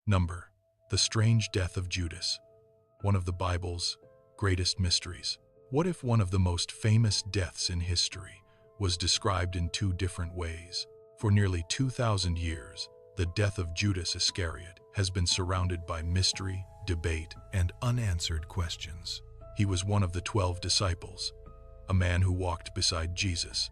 Number: the strange death of Judas, one of the Bible's greatest mysteries. What if one of the most famous deaths in history was described in two different ways? For nearly 2,000 years, the death of Judas Iscariot has been surrounded by mystery, debate, and unanswered questions. He was one of the 12 disciples, a man who walked beside Jesus,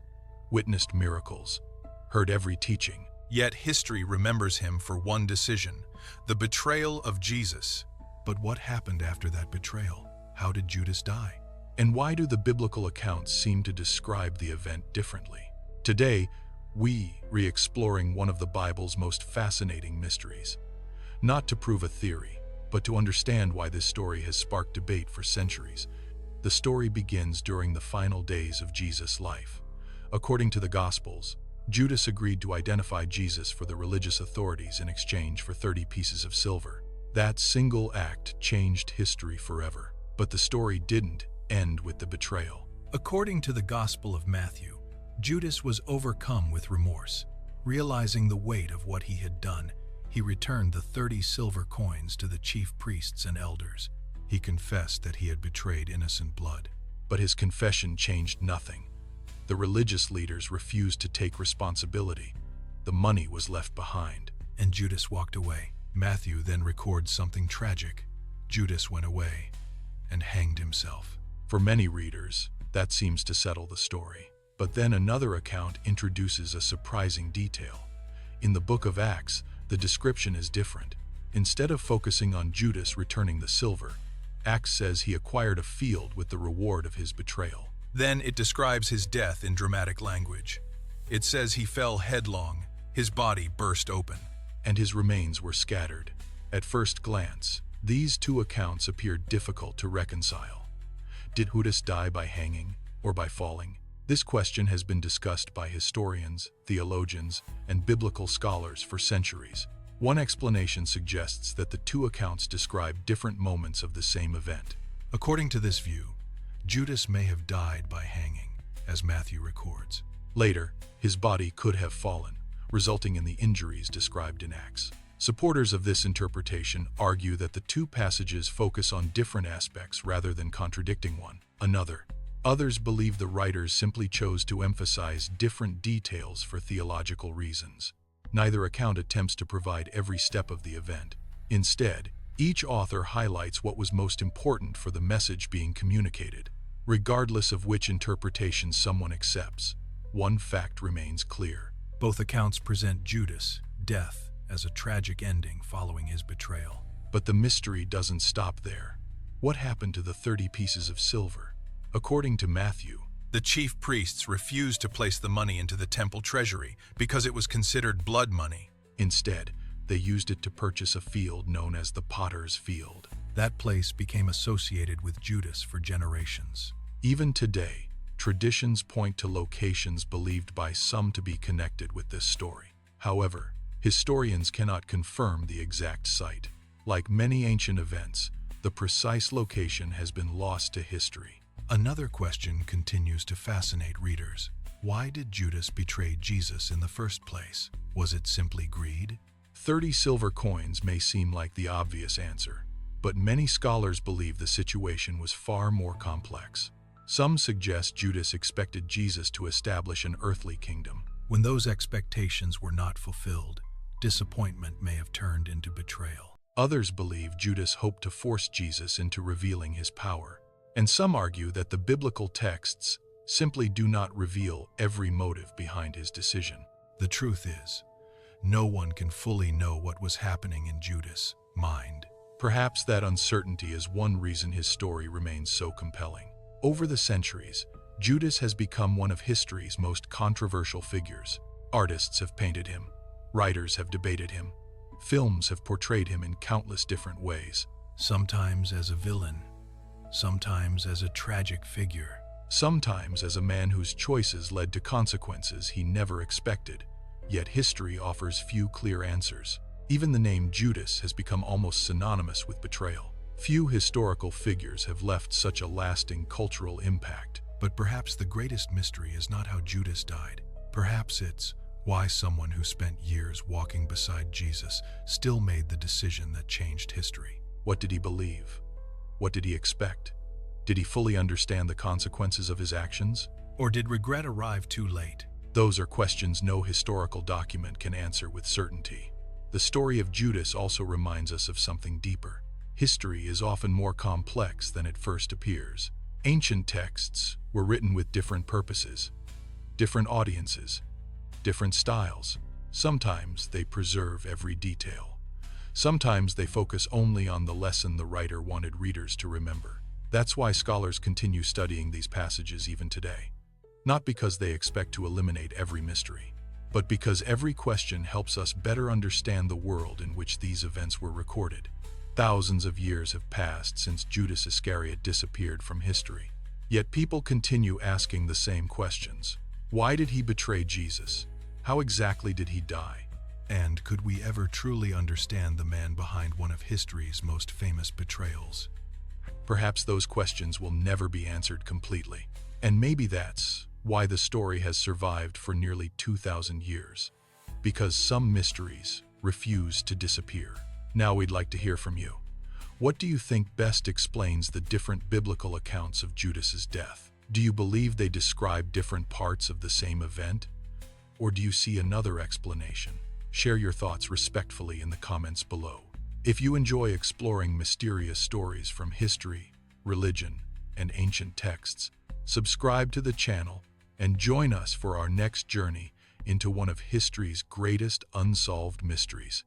witnessed miracles, heard every teaching. Yet history remembers him for one decision: the betrayal of Jesus. But what happened after that betrayal? How did Judas die? And why do the biblical accounts seem to describe the event differently? Today, we re-exploring one of the Bible's most fascinating mysteries. Not to prove a theory, but to understand why this story has sparked debate for centuries. The story begins during the final days of Jesus' life. According to the Gospels, Judas agreed to identify Jesus for the religious authorities in exchange for 30 pieces of silver. That single act changed history forever. But the story didn't end with the betrayal. According to the Gospel of Matthew, Judas was overcome with remorse. Realizing the weight of what he had done, he returned the 30 silver coins to the chief priests and elders. He confessed that he had betrayed innocent blood. But his confession changed nothing. The religious leaders refused to take responsibility. The money was left behind, and Judas walked away. Matthew then records something tragic. Judas went away and hanged himself. For many readers, that seems to settle the story. But then another account introduces a surprising detail. In the book of Acts, the description is different. Instead of focusing on Judas returning the silver, Acts says he acquired a field with the reward of his betrayal. Then it describes his death in dramatic language. It says he fell headlong, his body burst open, and his remains were scattered. At first glance, these two accounts appear difficult to reconcile. Did Judas die by hanging or by falling? This question has been discussed by historians, theologians, and biblical scholars for centuries. One explanation suggests that the two accounts describe different moments of the same event. According to this view, Judas may have died by hanging, as Matthew records. Later, his body could have fallen, resulting in the injuries described in Acts. Supporters of this interpretation argue that the two passages focus on different aspects rather than contradicting one another. Others believe the writers simply chose to emphasize different details for theological reasons. Neither account attempts to provide every step of the event. Instead, each author highlights what was most important for the message being communicated. Regardless of which interpretation someone accepts, one fact remains clear. Both accounts present Judas' death as a tragic ending following his betrayal. But the mystery doesn't stop there. What happened to the 30 pieces of silver? According to Matthew, the chief priests refused to place the money into the temple treasury because it was considered blood money. Instead, they used it to purchase a field known as the Potter's Field. That place became associated with Judas for generations. Even today, traditions point to locations believed by some to be connected with this story. However, historians cannot confirm the exact site. Like many ancient events, the precise location has been lost to history. Another question continues to fascinate readers. Why did Judas betray Jesus in the first place? Was it simply greed? 30 silver coins may seem like the obvious answer, but many scholars believe the situation was far more complex. Some suggest Judas expected Jesus to establish an earthly kingdom. When those expectations were not fulfilled, disappointment may have turned into betrayal. Others believe Judas hoped to force Jesus into revealing his power. And some argue that the biblical texts simply do not reveal every motive behind his decision. The truth is, no one can fully know what was happening in Judas' mind. Perhaps that uncertainty is one reason his story remains so compelling. Over the centuries, Judas has become one of history's most controversial figures. Artists have painted him, writers have debated him, films have portrayed him in countless different ways. Sometimes as a villain, sometimes as a tragic figure, sometimes as a man whose choices led to consequences he never expected. Yet history offers few clear answers. Even the name Judas has become almost synonymous with betrayal. Few historical figures have left such a lasting cultural impact. But perhaps the greatest mystery is not how Judas died. Perhaps it's Why someone who spent years walking beside Jesus still made the decision that changed history. What did he believe? What did he expect? Did he fully understand the consequences of his actions? Or did regret arrive too late? Those are questions no historical document can answer with certainty. The story of Judas also reminds us of something deeper. History is often more complex than it first appears. Ancient texts were written with different purposes, different audiences, different styles. Sometimes they preserve every detail. Sometimes they focus only on the lesson the writer wanted readers to remember. That's why scholars continue studying these passages even today. Not because they expect to eliminate every mystery, but because every question helps us better understand the world in which these events were recorded. Thousands of years have passed since Judas Iscariot disappeared from history. Yet people continue asking the same questions. Why did he betray Jesus? How exactly did he die? And could we ever truly understand the man behind one of history's most famous betrayals? Perhaps those questions will never be answered completely. And maybe that's why the story has survived for nearly 2,000 years. Because some mysteries refuse to disappear. Now we'd like to hear from you. What do you think best explains the different biblical accounts of Judas's death? Do you believe they describe different parts of the same event? Or do you see another explanation? Share your thoughts respectfully in the comments below. If you enjoy exploring mysterious stories from history, religion, and ancient texts, subscribe to the channel and join us for our next journey into one of history's greatest unsolved mysteries.